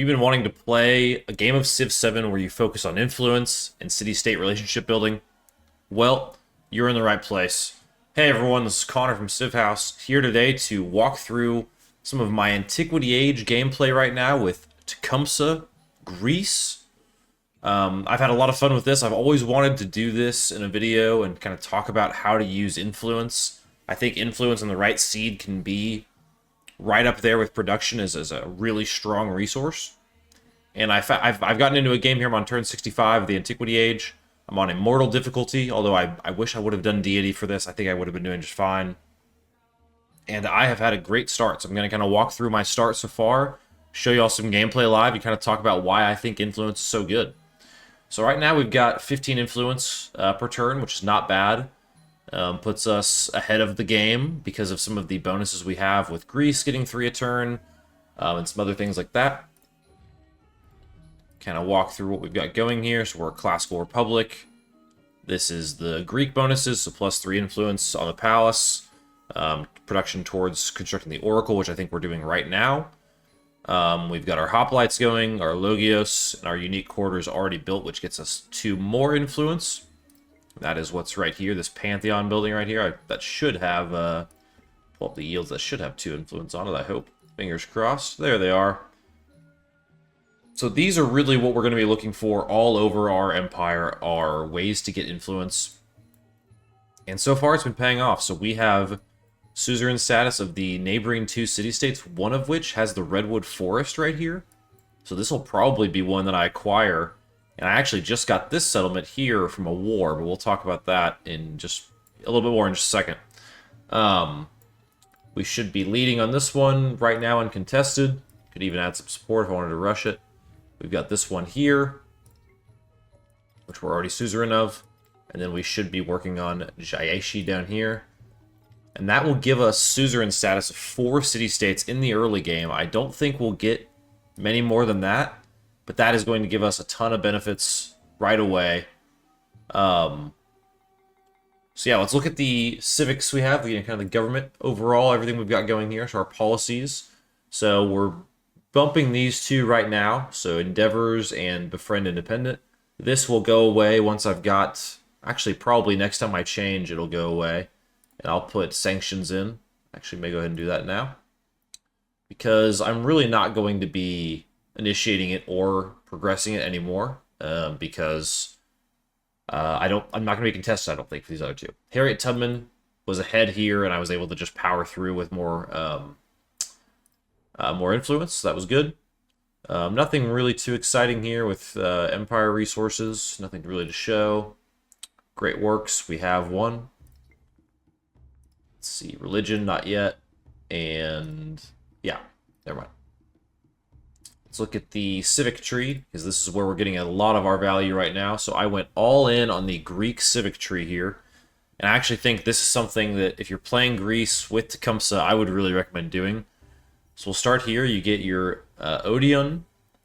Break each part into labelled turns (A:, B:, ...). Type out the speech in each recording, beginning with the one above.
A: you been wanting to play a game of Civ 7 where you focus on influence and city-state relationship building? Well, you're in the right place. Hey everyone, this is Connor from Civ Haus, here today to walk through some of my Antiquity Age gameplay right now with Tecumseh Greece. I've had a lot of fun with this. I've always wanted to do this in a video and kind of talk about how to use influence. I think influence and the right seed can be right up there with production as a really strong resource. And I've gotten into a game here. I'm on turn 65 of the Antiquity Age. I'm on Immortal difficulty, although I wish I would have done Deity for this. I think I would have been doing just fine. And I have had a great start, so I'm going to kind of walk through my start so far, show you all some gameplay live, and kind of talk about why I think influence is so good. So right now we've got 15 influence per turn, which is not bad. Puts us ahead of the game because of some of the bonuses we have with Greece getting 3 a turn, and some other things like that. Kind of walk through what we've got going here. So we're a classical republic. This is the Greek bonuses, so +3 influence on the palace. Production towards constructing the oracle, which I think we're doing right now. We've got our hoplites going, our logios, and our unique quarters already built, which gets us 2 more influence. That is what's right here, this Pantheon building right here. That should have, pull up the yields, that should have 2 influence on it, I hope. Fingers crossed. There they are. So these are really what we're going to be looking for all over our empire, are ways to get influence. And so far it's been paying off. So we have Suzerin status of the neighboring 2 city-states, one of which has the Redwood Forest right here. So this will probably be one that I acquire. And I actually just got this settlement here from a war, but we'll talk about that in just a little bit more in just a second. We should be leading on this one right now uncontested. Could even add some support if I wanted to rush it. We've got this one here, which we're already suzerain of. And then we should be working on Jaishi down here. And that will give us suzerain status of 4 city-states in the early game. I don't think we'll get many more than that. But that is going to give us a ton of benefits right away. So yeah, let's look at the civics we have. Kind of the government overall, everything we've got going here. So our policies. So we're bumping these 2 right now. So endeavors and befriend independent. This will go away once I've got, actually probably next time I change it'll go away. And I'll put sanctions in. Actually may go ahead and do that now. Because I'm really not going to be initiating it or progressing it anymore, because I'm not going to be contested, I don't think, for these other 2. Harriet Tubman was ahead here, and I was able to just power through with more influence, so that was good. Nothing really too exciting here with Empire resources, nothing really to show. Great works, we have 1. Let's see, religion, not yet, and yeah, never mind. Let's look at the civic tree, because this is where we're getting a lot of our value right now. So I went all in on the Greek civic tree here. And I actually think this is something that if you're playing Greece with Tecumseh, I would really recommend doing. So we'll start here. You get your Odeon,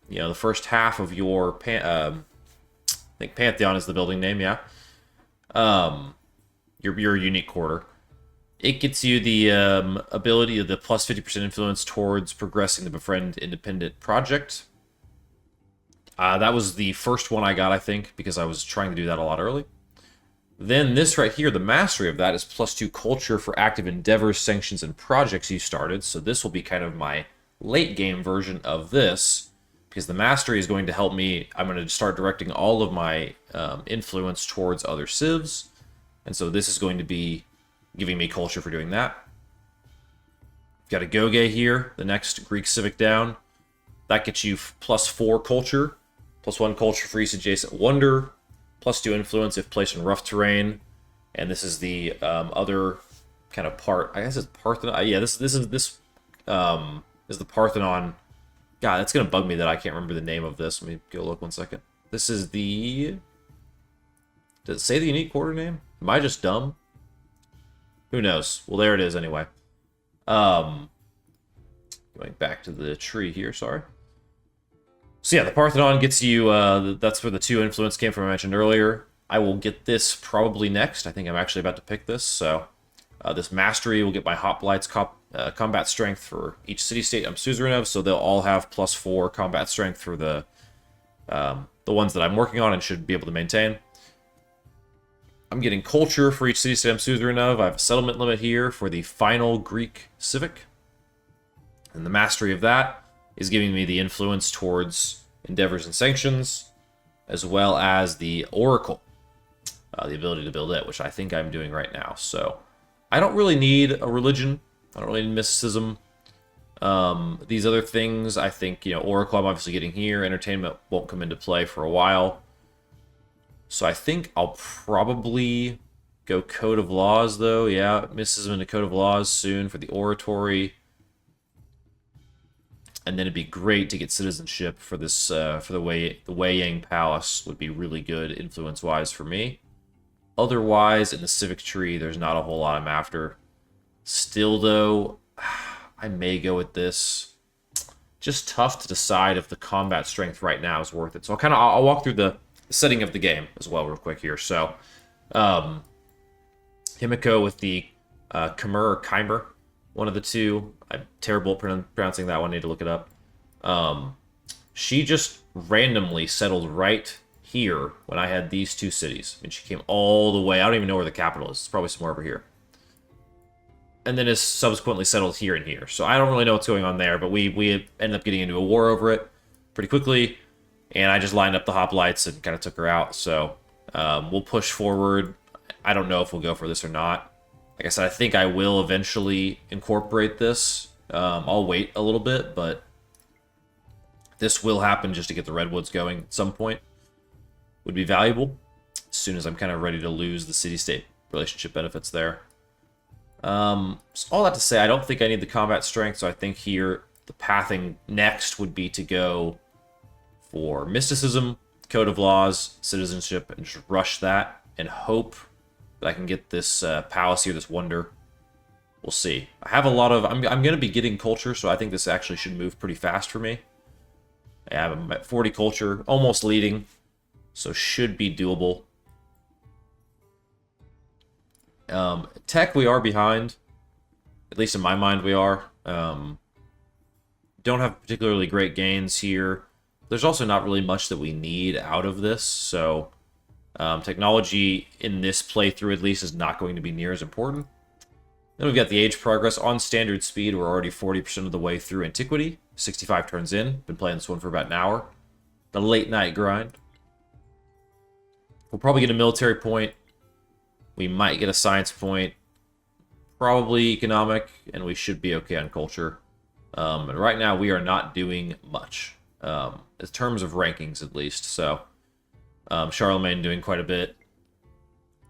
A: the first half of your, I think Pantheon is the building name, yeah. Your unique quarter. It gets you the ability of the plus 50% influence towards progressing the Befriend Independent project. That was the first one I got, I think, because I was trying to do that a lot early. Then this right here, the mastery of that is +2 culture for active endeavors, sanctions, and projects you started. So this will be kind of my late game version of this, because the mastery is going to help me. I'm going to start directing all of my influence towards other civs. And so this is going to be giving me culture for doing that. Got a Goge here, the next Greek civic down. That gets you +4 culture, +1 culture for each adjacent wonder, +2 influence if placed in rough terrain. And this is the other kind of part. I guess it's Parthenon. Yeah, this is the Parthenon. God, that's gonna bug me that I can't remember the name of this. Let me go look 1 second. This is the. Does it say the unique quarter name? Am I just dumb? Who knows? Well, there it is anyway. Going back to the tree here, sorry. So yeah, the Parthenon gets you, that's where the 2 influence came from I mentioned earlier. I will get this probably next. I think I'm actually about to pick this, so this mastery will get my hoplites combat strength for each city-state I'm suzerain of, so they'll all have +4 combat strength for the ones that I'm working on and should be able to maintain. I'm getting culture for each city-state I'm suzerain of. I have a settlement limit here for the final Greek Civic. And the mastery of that is giving me the influence towards endeavors and sanctions, as well as the oracle, the ability to build it, which I think I'm doing right now. So I don't really need a religion. I don't really need mysticism. These other things, I think, oracle I'm obviously getting here. Entertainment won't come into play for a while. So I think I'll probably go Code of Laws, though. Yeah, mysticism into Code of Laws soon for the oratory. And then it'd be great to get citizenship for this, for the Wei Yang Palace would be really good influence-wise for me. Otherwise, in the civic tree, there's not a whole lot I'm after. Still, though, I may go with this. Just tough to decide if the combat strength right now is worth it. So I'll walk through the setting of the game as well real quick here. So, Himiko with the Khmer or Khmer, one of the two. I'm terrible at pronouncing that one. Need to look it up. She just randomly settled right here when I had these two cities. I mean, she came all the way. I don't even know where the capital is. It's probably somewhere over here. And then is subsequently settled here and here. So I don't really know what's going on there, but we ended up getting into a war over it pretty quickly. And I just lined up the hoplites and kind of took her out. So we'll push forward. I don't know if we'll go for this or not. Like I said, I think I will eventually incorporate this. I'll wait a little bit, but this will happen just to get the redwoods going at some point. Would be valuable as soon as I'm kind of ready to lose the city-state relationship benefits there. So all that to say, I don't think I need the combat strength, so I think here the pathing next would be to go for mysticism, code of laws, citizenship, and just rush that and hope that I can get this palace here, this wonder. We'll see. I have a lot of... I'm going to be getting culture, so I think this actually should move pretty fast for me. I'm at 40 culture, almost leading, so should be doable. Tech, we are behind. At least in my mind, we are. Don't have particularly great gains here. There's also not really much that we need out of this, so technology in this playthrough, at least, is not going to be near as important. Then we've got the age progress. On standard speed, we're already 40% of the way through Antiquity. 65 turns in. Been playing this one for about an hour. The late night grind. We'll probably get a military point. We might get a science point. Probably economic, and we should be okay on culture. And right now, we are not doing much. In terms of rankings, at least. So, Charlemagne doing quite a bit.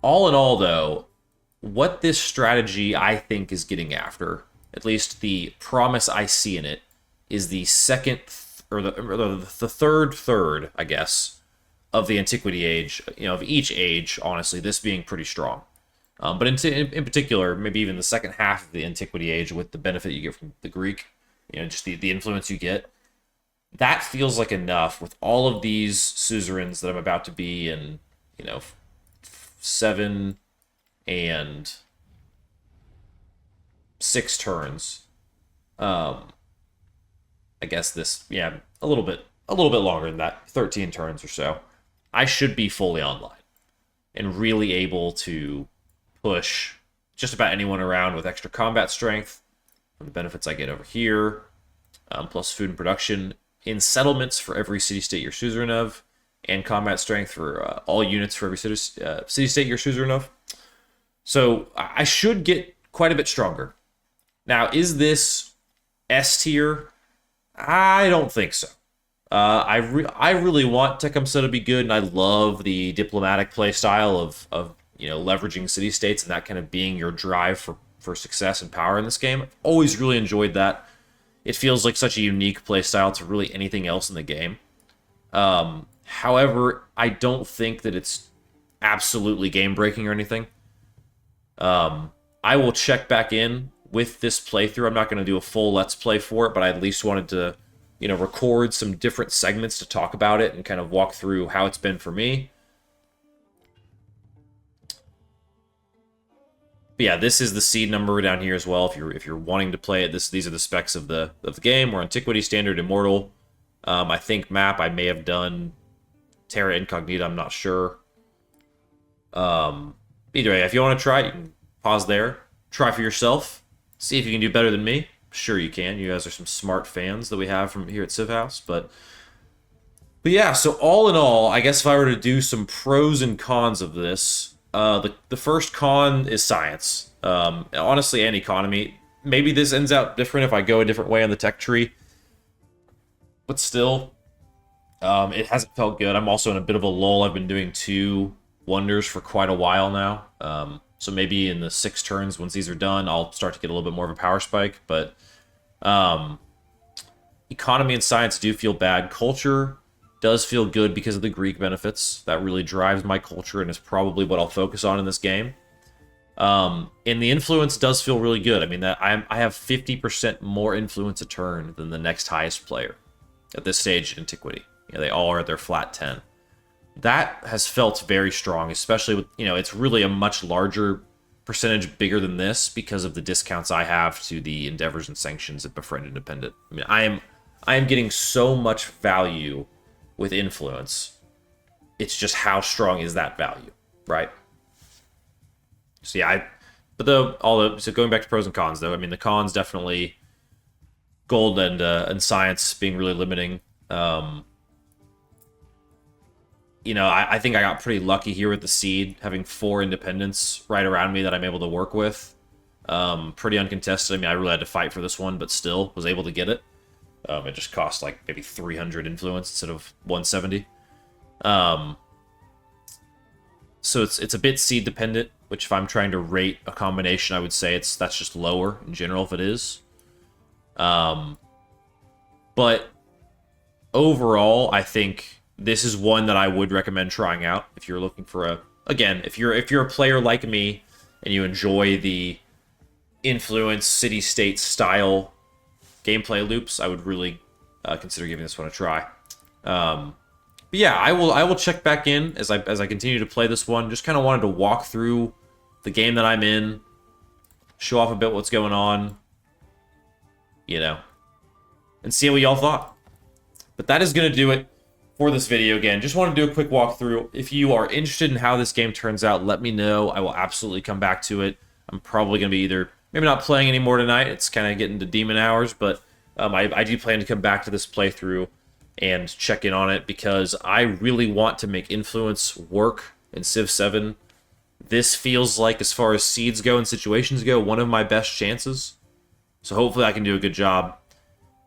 A: All in all, though, what this strategy, I think, is getting after, at least the promise I see in it, is the second, or the third, I guess, of the Antiquity Age, of each age, honestly, this being pretty strong. But in particular, maybe even the second half of the Antiquity Age with the benefit you get from the Greek, just the influence you get, that feels like enough with all of these suzerains that I'm about to be in, 7 and 6 turns. I guess this, a little bit longer than that, 13 turns or so. I should be fully online and really able to push just about anyone around with extra combat strength from the benefits I get over here, plus food and production in settlements for every city-state you're suzerain of, and combat strength for all units for every city-state you're suzerain of. So I should get quite a bit stronger. Now, is this S tier? I don't think so. I really want Tecumseh to be good, and I love the diplomatic play style of leveraging city-states and that kind of being your drive for success and power in this game. I've always really enjoyed that. It feels like such a unique play style to really anything else in the game. However, I don't think that it's absolutely game-breaking or anything. I will check back in with this playthrough. I'm not going to do a full Let's Play for it, but I at least wanted to, record some different segments to talk about it and kind of walk through how it's been for me. But yeah, this is the seed number down here as well. If you're wanting to play it, these are the specs of the game. We're Antiquity, Standard, Immortal. I think map I may have done Terra Incognita. I'm not sure. Either way, if you want to try it, you can pause there, try for yourself, see if you can do better than me. Sure you can. You guys are some smart fans that we have from here at Civ House, but yeah. So all in all, I guess if I were to do some pros and cons of this. The first con is science. Honestly, and economy. Maybe this ends out different if I go a different way on the tech tree. But still, it hasn't felt good. I'm also in a bit of a lull. I've been doing 2 wonders for quite a while now. So maybe in the 6 turns, once these are done, I'll start to get a little bit more of a power spike. But economy and science do feel bad. Culture does feel good because of the Greek benefits. That really drives my culture and is probably what I'll focus on in this game. And the influence does feel really good. I mean, that I have 50% more influence a turn than the next highest player at this stage in Antiquity. They all are at their flat 10. That has felt very strong, especially with, it's really a much larger percentage bigger than this because of the discounts I have to the endeavors and sanctions at Befriend Independent. I mean, I am getting so much value with influence. It's just how strong is that value, right? So yeah, so going back to pros and cons though, I mean the cons definitely gold and science being really limiting. I think I got pretty lucky here with the seed, having 4 independents right around me that I'm able to work with. Pretty uncontested. I mean, I really had to fight for this one, but still was able to get it. It just cost like maybe 300 influence instead of 170. So it's a bit seed dependent, which if I'm trying to rate a combination, I would say that's just lower in general if it is. But overall, I think this is one that I would recommend trying out if you're looking for if you're a player like me and you enjoy the influence city-state style gameplay loops, I would really consider giving this one a try. But yeah, I will check back in as I continue to play this one. Just kind of wanted to walk through the game that I'm in, show off a bit what's going on, and see what y'all thought. But that is going to do it for this video. Again, just want to do a quick walkthrough. If you are interested in how this game turns out, let me know. I will absolutely come back to it. I'm probably going to be either maybe not playing anymore tonight. It's kind of getting to demon hours, but I do plan to come back to this playthrough and check in on it because I really want to make influence work in Civ 7. This feels like, as far as seeds go and situations go, one of my best chances. So hopefully I can do a good job.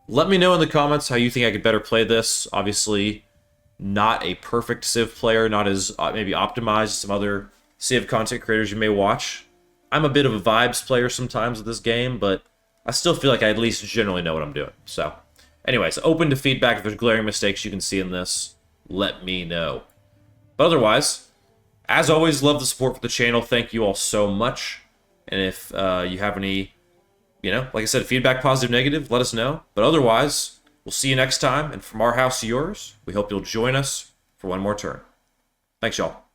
A: Let me know in the comments how you think I could better play this. Obviously, not a perfect Civ player, not as maybe optimized as some other Civ content creators you may watch. I'm a bit of a vibes player sometimes with this game, but I still feel like I at least generally know what I'm doing. So, anyways, open to feedback. If there's glaring mistakes you can see in this, let me know. But otherwise, as always, love the support for the channel. Thank you all so much. And if you have any, like I said, feedback, positive, negative, let us know. But otherwise, we'll see you next time. And from our house to yours, we hope you'll join us for one more turn. Thanks, y'all.